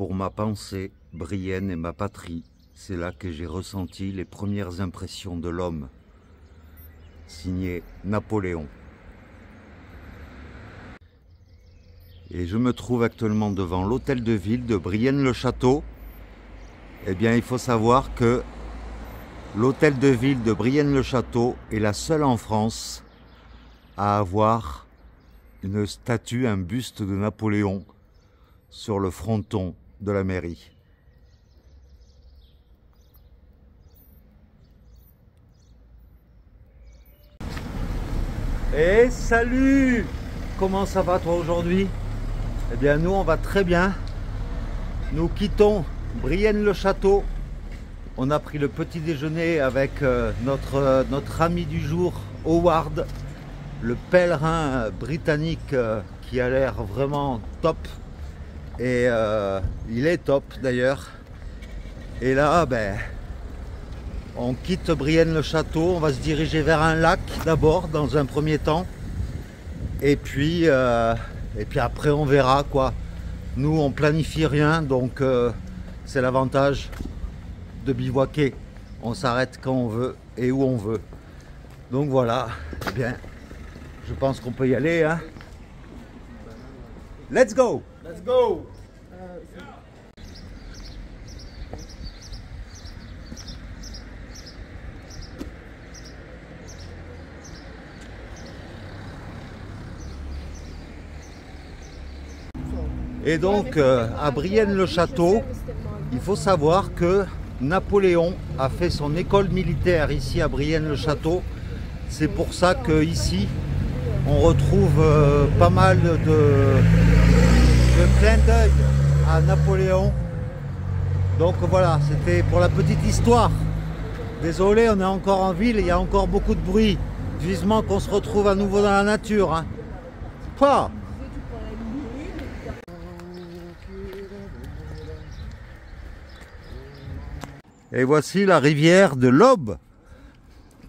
Pour ma pensée, Brienne est ma patrie. C'est là que j'ai ressenti les premières impressions de l'homme. Signé Napoléon. Et je me trouve actuellement devant l'hôtel de ville de Brienne-le-Château. Eh bien, il faut savoir que l'hôtel de ville de Brienne-le-Château est la seule en France à avoir une statue, un buste de Napoléon sur le fronton de la mairie. Et salut! Comment ça va toi aujourd'hui? Eh bien nous on va très bien. Nous quittons Brienne-le-Château. On a pris le petit déjeuner avec notre ami du jour, Howard, le pèlerin britannique qui a l'air vraiment top. Et il est top d'ailleurs. Et là, on quitte Brienne-le-Château. On va se diriger vers un lac d'abord, dans un premier temps. Et puis après, on verra quoi. Nous, on planifie rien, donc c'est l'avantage de bivouaquer. On s'arrête quand on veut et où on veut. Donc voilà. Eh bien, je pense qu'on peut y aller. Hein. Let's go! Let's go! Et donc à Brienne-le-Château, il faut savoir que Napoléon a fait son école militaire ici à Brienne-le-Château. C'est pour ça qu'ici on retrouve pas mal de clins d'œil à Napoléon. Donc voilà, c'était pour la petite histoire. Désolé, on est encore en ville, il y a encore beaucoup de bruit. Vivement qu'on se retrouve à nouveau dans la nature. Hein. Pas. Et voici la rivière de l'Aube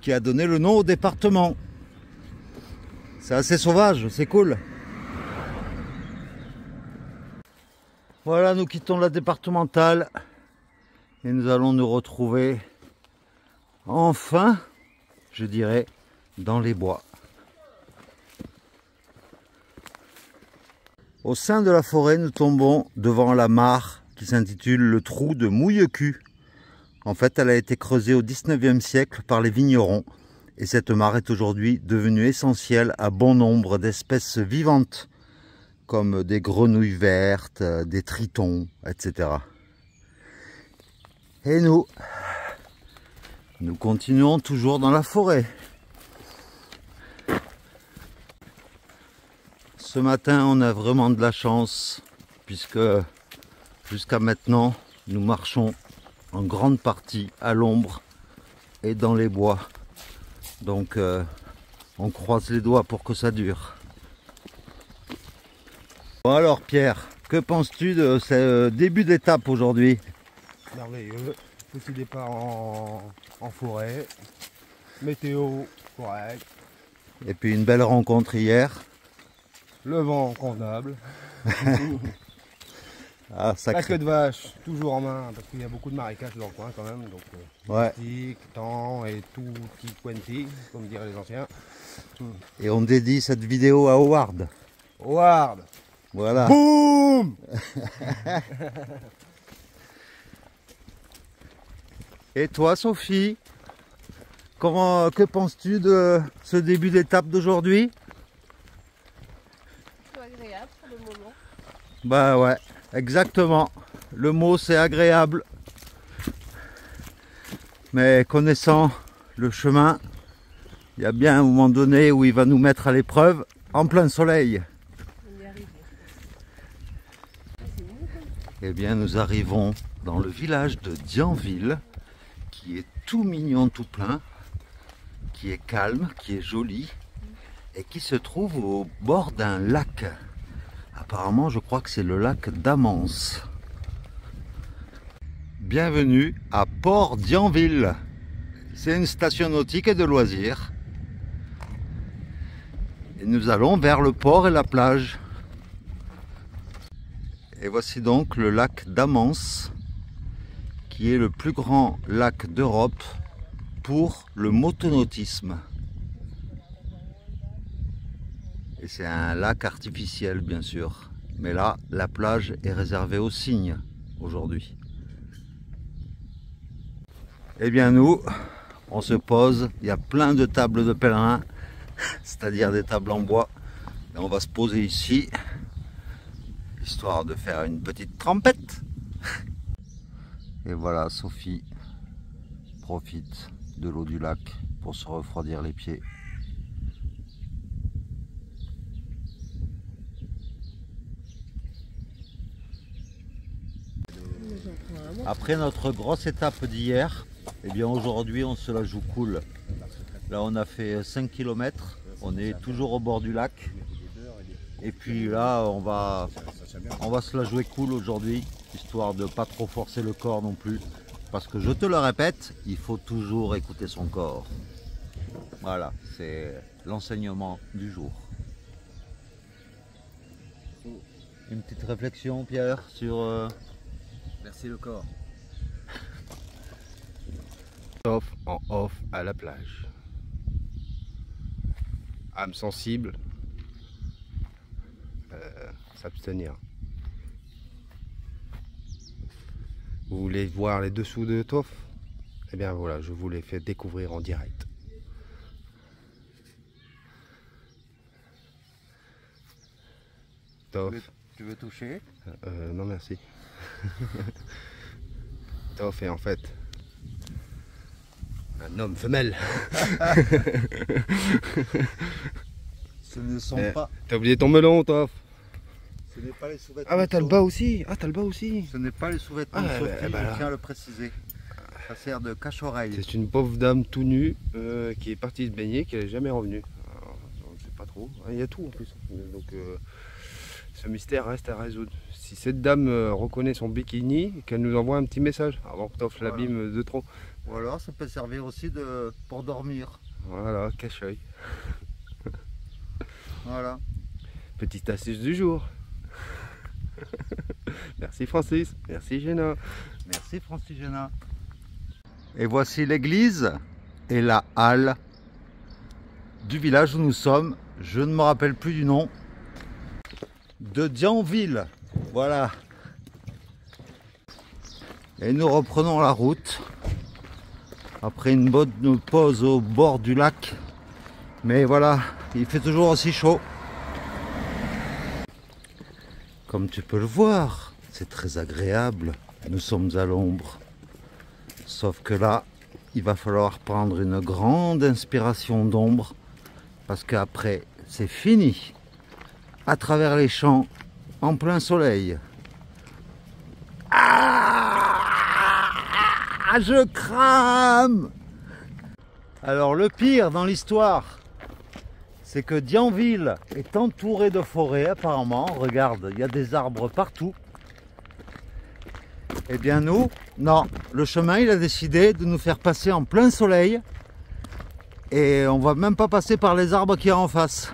qui a donné le nom au département. C'est assez sauvage, c'est cool. Voilà, nous quittons la départementale et nous allons nous retrouver enfin, je dirais, dans les bois. Au sein de la forêt, nous tombons devant la mare qui s'intitule le trou de Mouillecu. En fait, elle a été creusée au 19e siècle par les vignerons et cette mare est aujourd'hui devenue essentielle à bon nombre d'espèces vivantes comme des grenouilles vertes, des tritons, etc. Et nous continuons toujours dans la forêt. Ce matin, on a vraiment de la chance puisque jusqu'à maintenant, nous marchons en grande partie à l'ombre et dans les bois. Donc on croise les doigts pour que ça dure. Bon alors Pierre, que penses-tu de ce début d'étape aujourd'hui? Merveilleux. Petit départ en forêt. Météo correct. Et puis une belle rencontre hier. Le vent convenable. Ah, La queue de vache toujours en main parce qu'il y a beaucoup de marécages dans le coin quand même. Donc ouais. temps et tout petit quanti, comme diraient les anciens. Et on dédie cette vidéo à Howard. Howard. Voilà. Boum. Et toi Sophie, que penses-tu de ce début d'étape d'aujourd'hui? C'est agréable pour le moment. Bah ouais, exactement. Le mot c'est agréable. Mais connaissant le chemin, il y a bien un moment donné où il va nous mettre à l'épreuve en plein soleil. On y arrive. Eh bien nous arrivons dans le village de Dienville, qui est tout mignon, tout plein, qui est calme, qui est joli et qui se trouve au bord d'un lac. Apparemment, je crois que c'est le lac d'Amance. Bienvenue à Port-Dienville. C'est une station nautique et de loisirs. Et nous allons vers le port et la plage. Et voici donc le lac d'Amance, qui est le plus grand lac d'Europe pour le motonautisme. Et c'est un lac artificiel bien sûr. Mais là, la plage est réservée aux cygnes aujourd'hui. Eh bien nous, on se pose, il y a plein de tables de pèlerins, c'est-à-dire des tables en bois. Et on va se poser ici, histoire de faire une petite trempette. Et voilà, Sophie profite de l'eau du lac pour se refroidir les pieds. Après notre grosse étape d'hier, eh bien aujourd'hui on se la joue cool. Là on a fait 5 km, on est toujours au bord du lac. Et puis là on va se la jouer cool aujourd'hui, histoire de ne pas trop forcer le corps non plus. Parce que je te le répète, il faut toujours écouter son corps. Voilà, c'est l'enseignement du jour. Une petite réflexion, Pierre, sur... Merci le corps. Sauf en off à la plage. Âme sensible, s'abstenir. Vous voulez voir les dessous de Toff? Eh bien voilà, je vous les fais découvrir en direct. Toff. Tu veux toucher? Non merci. Toff est en fait un homme femelle. Ce ne sont pas... T'as oublié ton melon, Toff? Ce n'est pas les sous-vêtements. Ah bah t'as le bas aussi. Ah t'as le bas aussi. Ce n'est pas les sous-vêtements de Sophie, je tiens à le préciser. Ça sert de cache-oreille. C'est une pauvre dame tout nue qui est partie se baigner, qui n'est jamais revenue. Alors, on ne sait pas trop. Il y a tout en plus. Donc ce mystère reste à résoudre. Si cette dame reconnaît son bikini, qu'elle nous envoie un petit message avant que Toff l'abîme de trop. Ou alors ça peut servir aussi pour dormir. Voilà, cache-œil. Voilà. Petite astuce du jour. Merci Francis, merci Géna. Merci Francis Géna. Et voici l'église et la halle du village où nous sommes. Je ne me rappelle plus du nom. De Dianville. Voilà. Et nous reprenons la route. Après une bonne pause au bord du lac. Mais voilà, il fait toujours aussi chaud. Comme tu peux le voir, c'est très agréable. Nous sommes à l'ombre. Sauf que là, il va falloir prendre une grande inspiration d'ombre. Parce qu'après, c'est fini. À travers les champs, en plein soleil. Ah, je crame! Alors le pire dans l'histoire, c'est que Dianville est entouré de forêts apparemment. Regarde, il y a des arbres partout. Eh bien nous, non, le chemin il a décidé de nous faire passer en plein soleil. Et on va même pas passer par les arbres qui y a en face.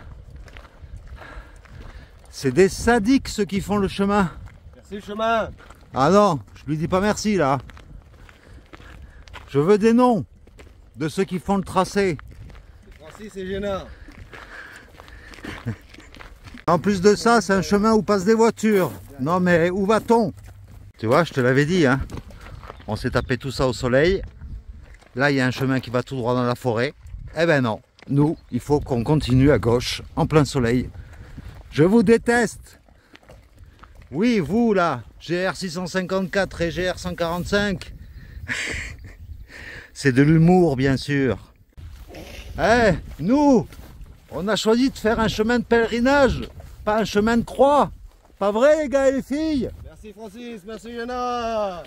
C'est des sadiques ceux qui font le chemin. Merci le chemin. Ah non, je lui dis pas merci là. Je veux des noms de ceux qui font le tracé. Francis et Géna. En plus de ça, c'est un chemin où passent des voitures. Non mais où va-t-on? Tu vois, je te l'avais dit, hein. On s'est tapé tout ça au soleil. Là, il y a un chemin qui va tout droit dans la forêt. Eh ben non, nous, il faut qu'on continue à gauche, en plein soleil. Je vous déteste. Oui, vous là, GR 654 et GR 145. C'est de l'humour, bien sûr. Eh, nous, on a choisi de faire un chemin de pèlerinage, pas un chemin de croix. Pas vrai, les gars et les filles? Merci Francis, merci Géna.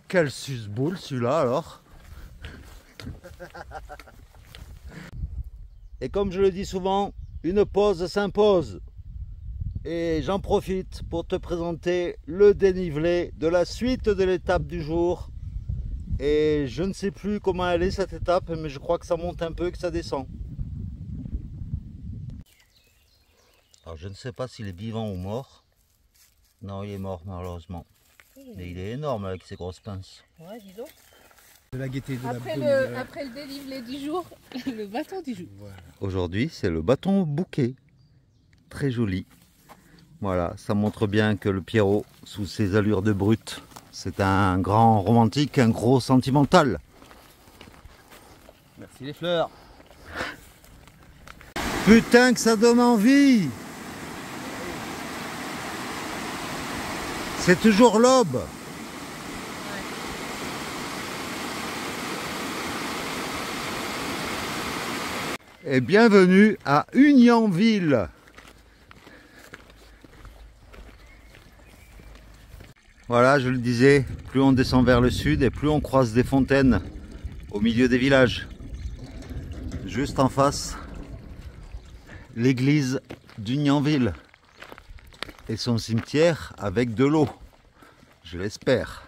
Quel suce-boule celui-là alors. Et comme je le dis souvent, une pause s'impose. Et j'en profite pour te présenter le dénivelé de la suite de l'étape du jour. Et je ne sais plus comment elle est cette étape, mais je crois que ça monte un peu et que ça descend. Alors je ne sais pas s'il est vivant ou mort, Non, il est mort malheureusement. Mais il est énorme avec ses grosses pinces. Ouais, dis donc. De la gaieté de Après le dénivelé du jour, le bâton du jour. Voilà. Aujourd'hui, c'est le bâton bouquet. Très joli. Voilà, ça montre bien que le Pierrot, sous ses allures de brute, c'est un grand romantique, un gros sentimental. Merci les fleurs. Putain que ça donne envie! C'est toujours l'aube. Et bienvenue à Union-Ville. Voilà, je le disais, plus on descend vers le sud et plus on croise des fontaines au milieu des villages. Juste en face, l'église d'Union-Ville et son cimetière avec de l'eau, je l'espère.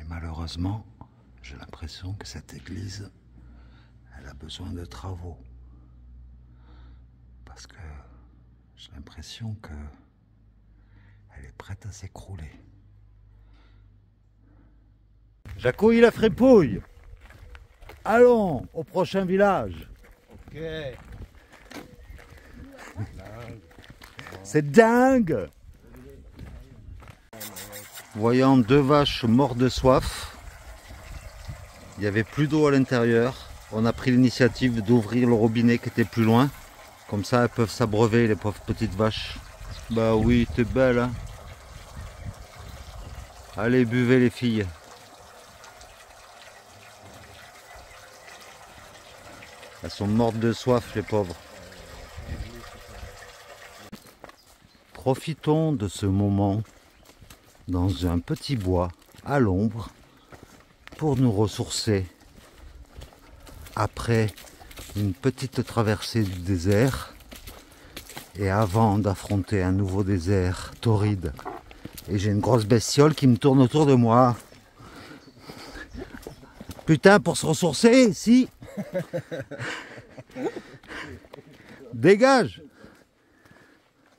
Malheureusement, j'ai l'impression que cette église, elle a besoin de travaux. Parce que j'ai l'impression que elle est prête à s'écrouler. J'accueille la fripouille. Allons au prochain village. Ok. C'est dingue. Voyant deux vaches mortes de soif, il n'y avait plus d'eau à l'intérieur. On a pris l'initiative d'ouvrir le robinet qui était plus loin. Comme ça, elles peuvent s'abreuver, les pauvres petites vaches. Bah oui, t'es belle, hein. Allez, buvez les filles. Elles sont mortes de soif, les pauvres. Profitons de ce moment dans un petit bois à l'ombre pour nous ressourcer après une petite traversée du désert et avant d'affronter un nouveau désert torride. Et j'ai une grosse bestiole qui me tourne autour de moi. Putain, pour se ressourcer, si. Dégage.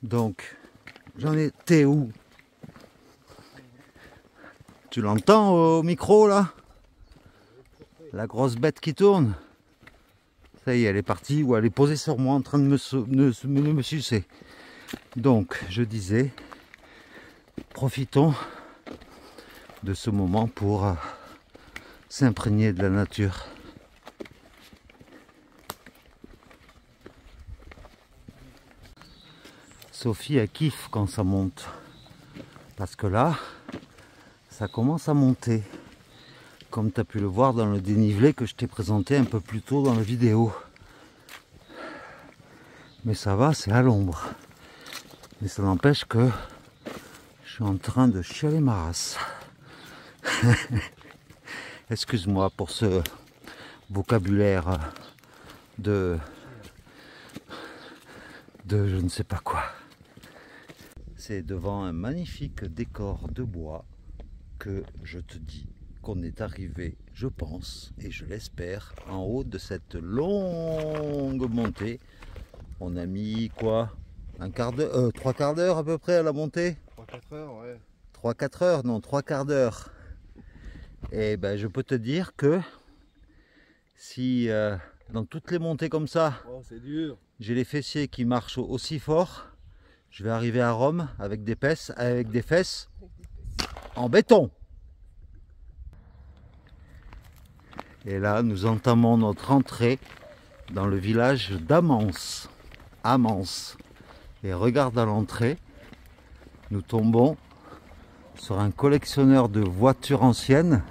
Donc, j'en étais où? Tu l'entends au micro là? La grosse bête qui tourne. Ça y est, elle est partie ou elle est posée sur moi en train de me sucer. Donc, je disais, profitons de ce moment pour s'imprégner de la nature. Sophie, elle kiffe quand ça monte. Parce que là, ça commence à monter. Comme tu as pu le voir dans le dénivelé que je t'ai présenté un peu plus tôt dans la vidéo. Mais ça va, c'est à l'ombre. Mais ça n'empêche que je suis en train de chialer ma race. Excuse-moi pour ce vocabulaire de je ne sais pas quoi. C'est devant un magnifique décor de bois que je te dis qu'on est arrivé, je pense, et je l'espère, en haut de cette longue montée. On a mis quoi? Un quart d'heure, 3/4 d'heure à peu près à la montée? 3-4 heures, ouais. 3/4 heures, non, 3/4 d'heure. Et ben je peux te dire que si dans toutes les montées comme ça, Oh, c'est dur. j'ai les fessiers qui marchent aussi fort, je vais arriver à Rome avec des fesses en béton. Et là, nous entamons notre entrée dans le village d'Amance. Amance. Et regarde à l'entrée, nous tombons sur un collectionneur de voitures anciennes,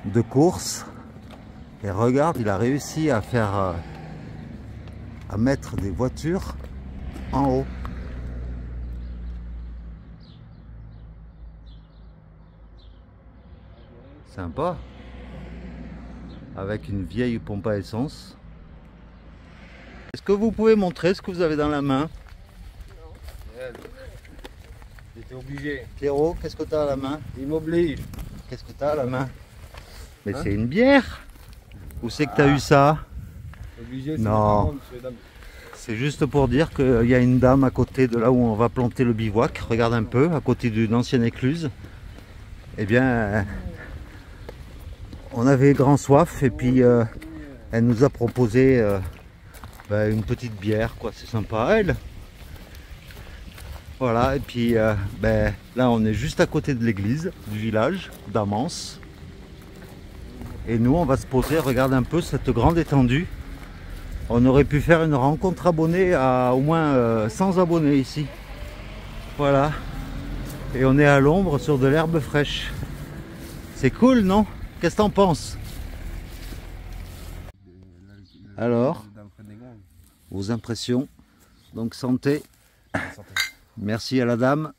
de course. Et regarde, il a réussi à faire à mettre des voitures en haut. Sympa. Avec une vieille pompe à essence. Est-ce que vous pouvez montrer ce que vous avez dans la main? J'étais obligé. Pierrot, qu'est-ce que tu as à la main? Il m'oblige. Qu'est-ce que tu as à la main? Mais Hein? c'est une bière. Où c'est que tu as eu ça? Obligé, Non. C'est juste pour dire qu'il y a une dame à côté de là où on va planter le bivouac. Regarde un peu, à côté d'une ancienne écluse. Eh bien, on avait grand soif et puis elle nous a proposé une petite bière, quoi. C'est sympa à elle. Voilà, et puis là on est juste à côté de l'église du village d'Amance. Et nous on va se poser, regarde un peu cette grande étendue. On aurait pu faire une rencontre abonnée à au moins 100 abonnés ici. Voilà. Et on est à l'ombre sur de l'herbe fraîche. C'est cool, non? Qu'est-ce que t'en penses? Alors, vos impressions? Donc santé. Merci à la dame.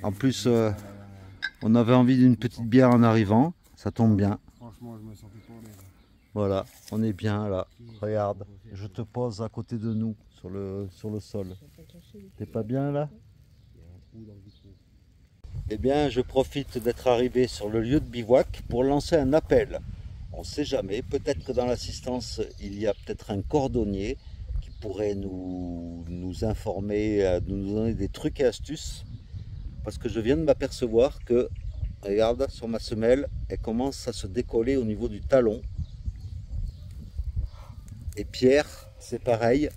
En plus, on avait envie d'une petite bière en arrivant. Ça tombe bien. Franchement, je me sentais pas à l'aise. Voilà, on est bien là. Regarde, je te pose à côté de nous sur le sol. T'es pas bien là? Eh bien, je profite d'être arrivé sur le lieu de bivouac pour lancer un appel. On ne sait jamais, peut-être que dans l'assistance, il y a peut-être un cordonnier qui pourrait nous informer, nous donner des trucs et astuces. Parce que je viens de m'apercevoir que, regarde, sur ma semelle, elle commence à se décoller au niveau du talon. Et Pierre, c'est pareil,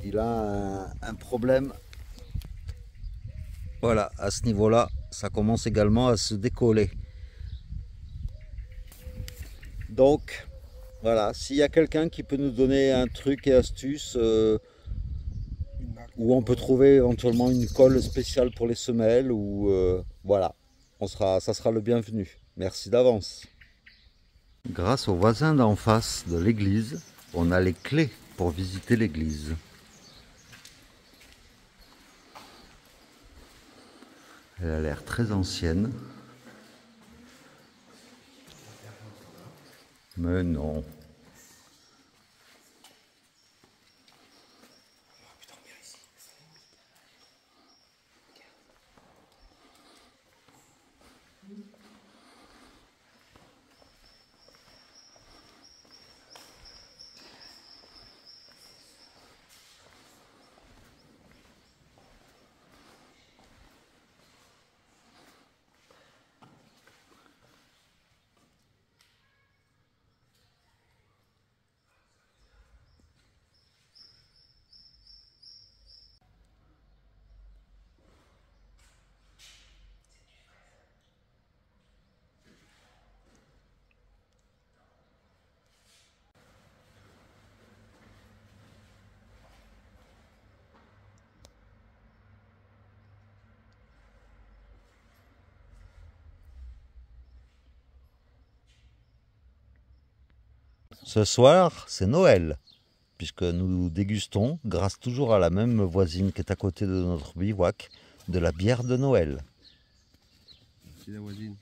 il a un problème. Voilà, à ce niveau-là, ça commence également à se décoller. Donc, voilà, s'il y a quelqu'un qui peut nous donner un truc et astuce, où on peut trouver éventuellement une colle spéciale pour les semelles, ou voilà, ça sera le bienvenu. Merci d'avance. Grâce aux voisins d'en face de l'église, on a les clés pour visiter l'église. Elle a l'air très ancienne. Mais non. Ce soir, c'est Noël, puisque nous dégustons, grâce toujours à la même voisine qui est à côté de notre bivouac, de la bière de Noël. Merci la voisine.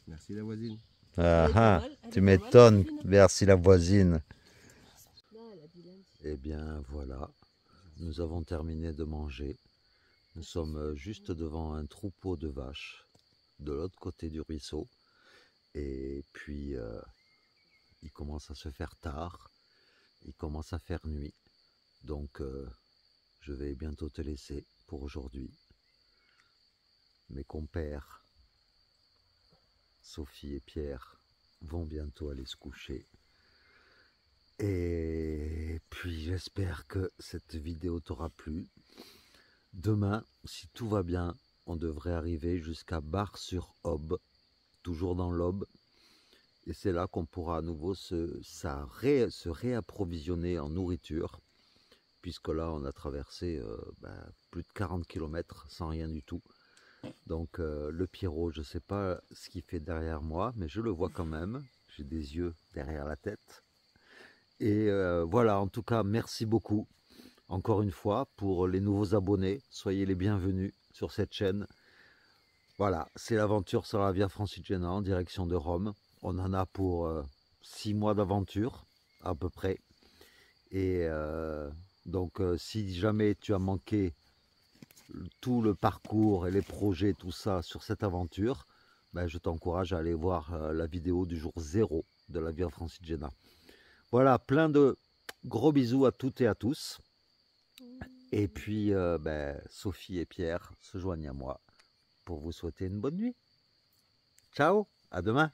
Merci la voisine. Ah ah, tu m'étonnes, merci la voisine. Eh bien voilà, nous avons terminé de manger. Nous sommes juste devant un troupeau de vaches, de l'autre côté du ruisseau. Et puis, il commence à se faire tard, il commence à faire nuit. Donc, je vais bientôt te laisser pour aujourd'hui. Mes compères, Sophie et Pierre, vont bientôt aller se coucher. Et puis j'espère que cette vidéo t'aura plu. Demain, si tout va bien, on devrait arriver jusqu'à Bar-sur-Aube, toujours dans l'Aube. Et c'est là qu'on pourra à nouveau se réapprovisionner en nourriture. Puisque là, on a traversé plus de 40 km sans rien du tout. Donc le Pierrot, je ne sais pas ce qu'il fait derrière moi, mais je le vois quand même. J'ai des yeux derrière la tête. Et voilà, en tout cas, merci beaucoup, encore une fois, pour les nouveaux abonnés. Soyez les bienvenus sur cette chaîne. Voilà, c'est l'aventure sur la Via Francigena en direction de Rome. On en a pour 6 mois d'aventure, à peu près. Et donc, si jamais tu as manqué tout le parcours et les projets, tout ça sur cette aventure, ben, je t'encourage à aller voir la vidéo du jour 0 de la Via Francigena. Voilà, plein de gros bisous à toutes et à tous. Et puis, ben, Sophie et Pierre se joignent à moi pour vous souhaiter une bonne nuit. Ciao, à demain.